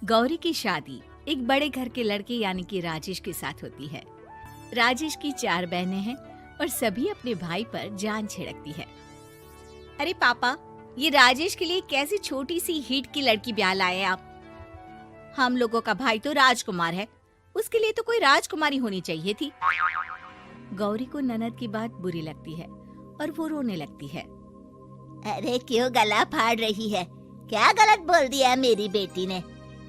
गौरी की शादी एक बड़े घर के लड़के यानी कि राजेश के साथ होती है। राजेश की 4 बहनें हैं और सभी अपने भाई पर जान छिड़कती है। अरे पापा, ये राजेश के लिए कैसी छोटी सी हिट की लड़की ब्याह लाए आप? हम लोगों का भाई तो राजकुमार है, उसके लिए तो कोई राजकुमारी होनी चाहिए थी। गौरी को ननद की बात बुरी लगती है और वो रोने लगती है। अरे क्यों गला फाड़ रही है? क्या गलत बोल दिया मेरी बेटी ने?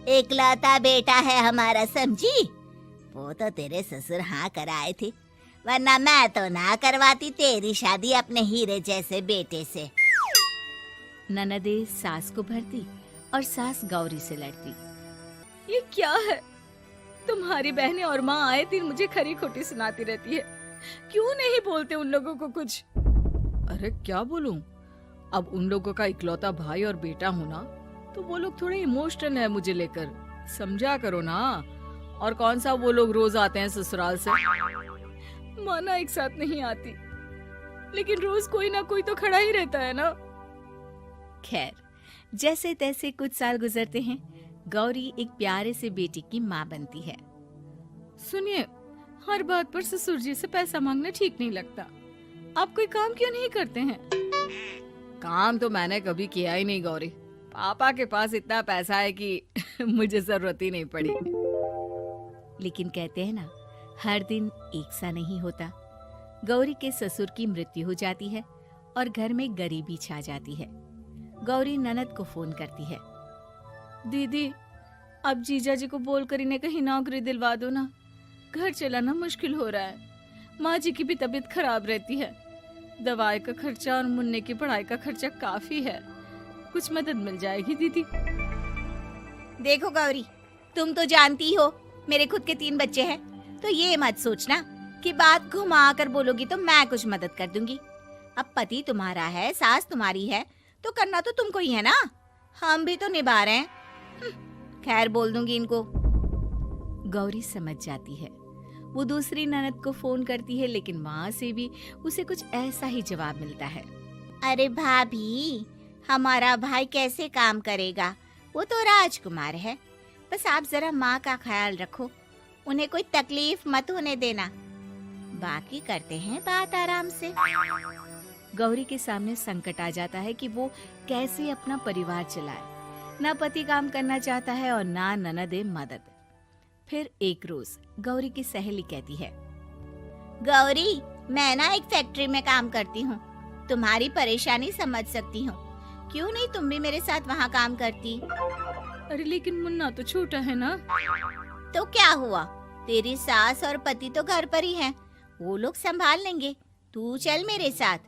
इकलौता बेटा है हमारा, समझी? वो तो तेरे ससुर हाँ कराए थे, वरना मैं तो ना करवाती तेरी शादी अपने हीरे जैसे बेटे से। ननदे सास को भरती और सास गौरी से लड़ती। ये क्या है? तुम्हारी बहनें और माँ आए दिन मुझे खरी खोटी सुनाती रहती है। क्यों नहीं बोलते उन लोगों को कुछ? अरे क्या बोलूं? अब उन लोगों का इकलौता भाई और बेटा होना तो वो लोग थोड़े इमोशनल है मुझे लेकर, समझा करो ना। और कौन सा वो लोग रोज आते हैं ससुराल से? माना एक साथ नहीं आती, लेकिन रोज कोई ना कोई तो खड़ा ही रहता है ना। खैर, जैसे तैसे कुछ साल गुजरते हैं। गौरी एक प्यारे से बेटी की माँ बनती है। सुनिए, हर बात पर ससुर जी से पैसा मांगना ठीक नहीं लगता। आप कोई काम क्यों नहीं करते हैं? काम तो मैंने कभी किया ही नहीं गौरी। पापा के पास इतना पैसा है कि मुझे जरूरत ही नहीं पड़ी। लेकिन कहते हैं ना, हर दिन एक सा नहीं होता। गौरी के ससुर की मृत्यु हो जाती है और घर में गरीबी छा जाती है। गौरी ननद को फोन करती है। दीदी, अब जीजा जी को बोलकर इन्हें कहीं नौकरी दिलवा दो ना। घर चलाना मुश्किल हो रहा है। माँ जी की भी तबीयत खराब रहती है। दवाई का खर्चा और मुन्ने की पढ़ाई का खर्चा काफी है। कुछ मदद मिल जाएगी दीदी। देखो गौरी, तुम तो जानती हो मेरे खुद के 3 बच्चे हैं, तो ये मत सोचना कि बात घुमा कर बोलोगी तो मैं कुछ मदद कर दूंगी। अब पति तुम्हारा है, सास तुम्हारी है, तो करना तो तुमको ही है ना। हम भी तो निभा रहे हैं। खैर, बोल दूंगी इनको। गौरी समझ जाती है। वो दूसरी ननद को फोन करती है, लेकिन वहाँ से भी उसे कुछ ऐसा ही जवाब मिलता है। अरे भाभी, हमारा भाई कैसे काम करेगा? वो तो राजकुमार है। बस आप जरा माँ का ख्याल रखो, उन्हें कोई तकलीफ मत होने देना। बाकी करते हैं बात आराम से। गौरी के सामने संकट आ जाता है कि वो कैसे अपना परिवार चलाए। ना पति काम करना चाहता है और ना ननदे मदद। फिर एक रोज गौरी की सहेली कहती है, गौरी, मैं ना एक फैक्ट्री में काम करती हूँ, तुम्हारी परेशानी समझ सकती हूँ। क्यों नहीं तुम भी मेरे साथ वहाँ काम करती? अरे लेकिन मुन्ना तो छोटा है ना। तो क्या हुआ? तेरी सास और पति तो घर पर ही हैं, वो लोग संभाल लेंगे। तू चल मेरे साथ।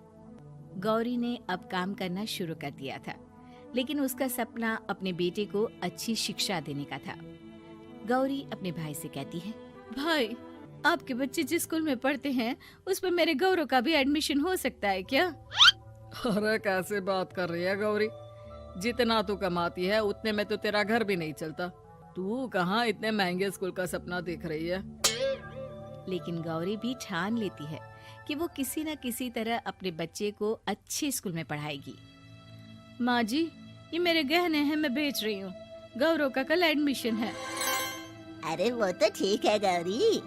गौरी ने अब काम करना शुरू कर दिया था, लेकिन उसका सपना अपने बेटे को अच्छी शिक्षा देने का था। गौरी अपने भाई से कहती है, भाई, आपके बच्चे जिस स्कूल में पढ़ते हैं उस पर मेरे गौरव का भी एडमिशन हो सकता है क्या? अरे कैसे बात कर रही है गौरी? जितना तू कमाती है उतने में तो तेरा घर भी नहीं चलता। तू कहाँ इतने महंगे स्कूल का सपना देख रही है? लेकिन गौरी भी ठान लेती है कि वो किसी न किसी तरह अपने बच्चे को अच्छे स्कूल में पढ़ाएगी। माँ जी, ये मेरे गहने हैं, मैं बेच रही हूँ। गौरव का कल एडमिशन है। अरे वो तो ठीक है गौरी,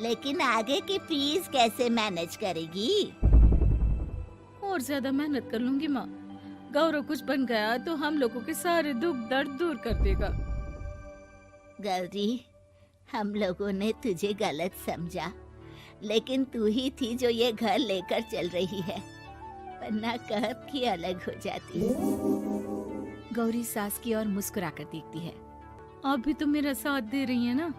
लेकिन आगे की फीस कैसे मैनेज करेगी? और ज्यादा मेहनत कर लूंगी माँ। गौरव कुछ बन गया तो हम लोगों के सारे दुख दर्द दूर कर देगा। गौरी, हम लोगं ने तुझे गलत समझा, लेकिन तू ही थी जो ये घर लेकर चल रही है, वरना कब की अलग हो जाती। गौरी सास की ओर मुस्कुराकर देखती है। आप भी तो मेरा साथ दे रही है ना।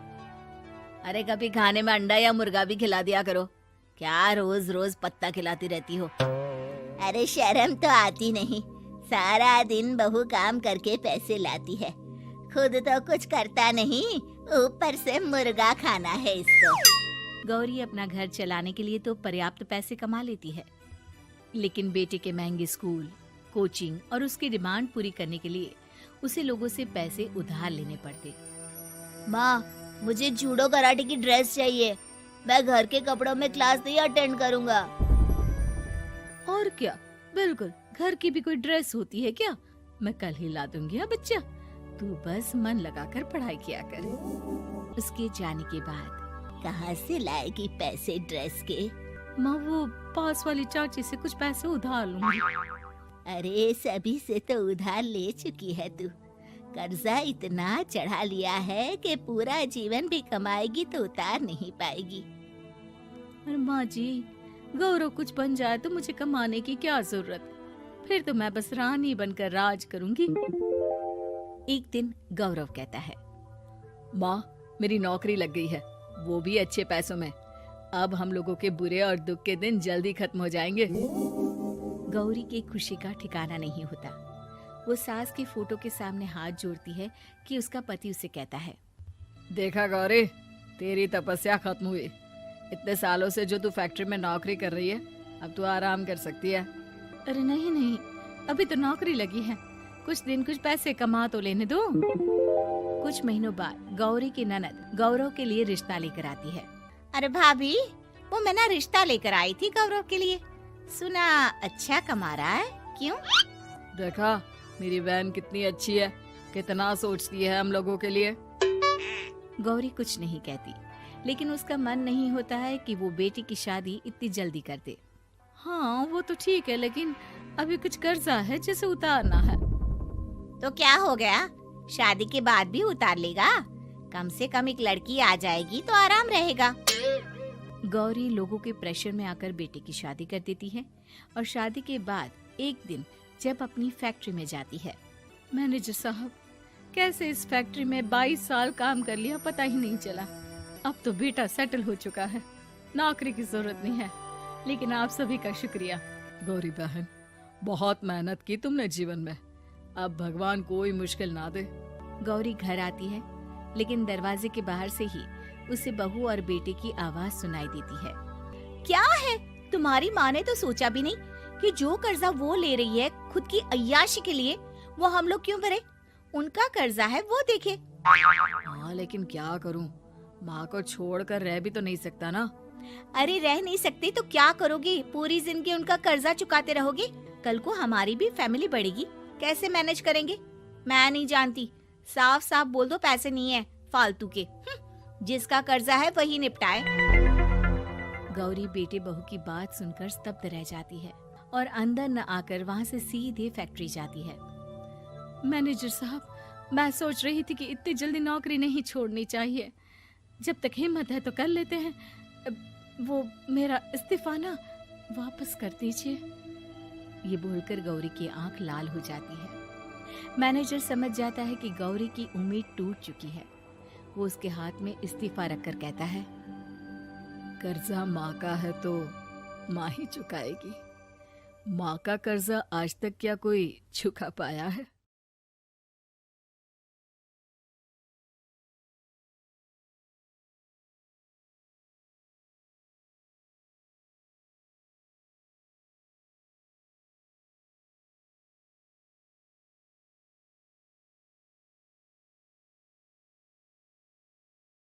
अरे कभी खाने में अंडा या मुर्गा भी खिला दिया करो। क्या रोज रोज पत्ता खिलाती रहती हो? अरे शर्म तो आती नहीं? सारा दिन बहू काम करके पैसे लाती है, खुद तो कुछ करता नहीं, ऊपर से मुर्गा खाना है इसको। गौरी अपना घर चलाने के लिए तो पर्याप्त पैसे कमा लेती है, लेकिन बेटे के महंगे स्कूल, कोचिंग और उसकी डिमांड पूरी करने के लिए उसे लोगों से पैसे उधार लेने पड़ते। माँ, मुझे जूडो कराटे की ड्रेस चाहिए, मैं घर के कपड़ों में क्लास नहीं अटेंड करूँगा। और क्या, बिल्कुल, घर की भी कोई ड्रेस होती है क्या? मैं कल ही ला दूंगी। हाँ बच्चा, तू बस मन लगाकर पढ़ाई किया कर। उसके जाने के बाद कहाँ से लाएगी पैसे ड्रेस के? माँ वो पास वाली चाची से कुछ पैसे उधार लूंगी। अरे सभी से तो उधार ले चुकी है तू। कर्जा इतना चढ़ा लिया है कि पूरा जीवन भी कमाएगी तो उतार नहीं पाएगी। अरे माँ जी, गौरव कुछ बन जाए तो मुझे कमाने की क्या जरूरत, फिर तो मैं बस रानी बनकर राज करूंगी। एक दिन गौरव कहता है, माँ मेरी नौकरी लग गई है, वो भी अच्छे पैसों में। अब हम लोगों के बुरे और दुख के दिन जल्दी खत्म हो जाएंगे। गौरी की खुशी का ठिकाना नहीं होता। वो सास की फोटो के सामने हाथ जोड़ती है कि उसका पति उसे कहता है, देखा गौरी, तेरी तपस्या खत्म हुई। इतने सालों से जो तू फैक्ट्री में नौकरी कर रही है, अब तू आराम कर सकती है। अरे नहीं नहीं, अभी तो नौकरी लगी है, कुछ दिन कुछ पैसे कमा तो लेने दो। कुछ महीनों बाद गौरी की ननद गौरव के लिए रिश्ता लेकर आती है। अरे भाभी, वो मैं ना रिश्ता लेकर आई थी गौरव के लिए। सुना अच्छा कमा रहा है, क्यों? देखा मेरी बहन कितनी अच्छी है, कितना सोचती है हम लोगों के लिए। गौरी कुछ नहीं कहती, लेकिन उसका मन नहीं होता है कि वो बेटी की शादी इतनी जल्दी कर दे। हाँ वो तो ठीक है, लेकिन अभी कुछ कर्जा है जिसे उतारना है। तो क्या हो गया, शादी के बाद भी उतार लेगा। कम से कम एक लड़की आ जाएगी तो आराम रहेगा। गौरी लोगों के प्रेशर में आकर बेटे की शादी कर देती है और शादी के बाद एक दिन जब अपनी फैक्ट्री में जाती है। मैनेजर साहब, कैसे इस फैक्ट्री में 22 साल काम कर लिया पता ही नहीं चला। अब तो बेटा सेटल हो चुका है, नौकरी की जरूरत नहीं है। लेकिन आप सभी का शुक्रिया। गौरी बहन, बहुत मेहनत की तुमने जीवन में, अब भगवान कोई मुश्किल ना दे। गौरी घर आती है, लेकिन दरवाजे के बाहर से ही उसे बहू और बेटे की आवाज सुनाई देती है। क्या है, तुम्हारी माँ ने तो सोचा भी नहीं कि जो कर्जा वो ले रही है खुद की अय्याशी के लिए, वो हम लोग क्यों भरे? उनका कर्जा है वो देखे। हाँ लेकिन क्या करूं, माँ को छोड़कर रह भी तो नहीं सकता ना। अरे रह नहीं सकते तो क्या करोगी? पूरी जिंदगी उनका कर्जा चुकाते रहोगे? कल को हमारी भी फैमिली बढ़ेगी, कैसे मैनेज करेंगे? मैं नहीं जानती, साफ साफ बोल दो पैसे नहीं है फालतू के। जिसका कर्जा है वही निपटाए। गौरी बेटे बहू की बात सुनकर स्तब्ध रह जाती है और अंदर न आकर वहाँ से सीधे फैक्ट्री जाती है। मैनेजर साहब, मैं सोच रही थी कि इतनी जल्दी नौकरी नहीं छोड़नी चाहिए, जब तक हिम्मत है तो कर लेते हैं। वो मेरा इस्तीफा ना वापस कर दीजिए। ये बोलकर गौरी की आंख लाल हो जाती है। मैनेजर समझ जाता है कि गौरी की उम्मीद टूट चुकी है। वो उसके हाथ में इस्तीफा रखकर कहता है, कर्जा माँ का है तो माँ ही चुकाएगी। माँ का कर्जा आज तक क्या कोई चुका पाया है?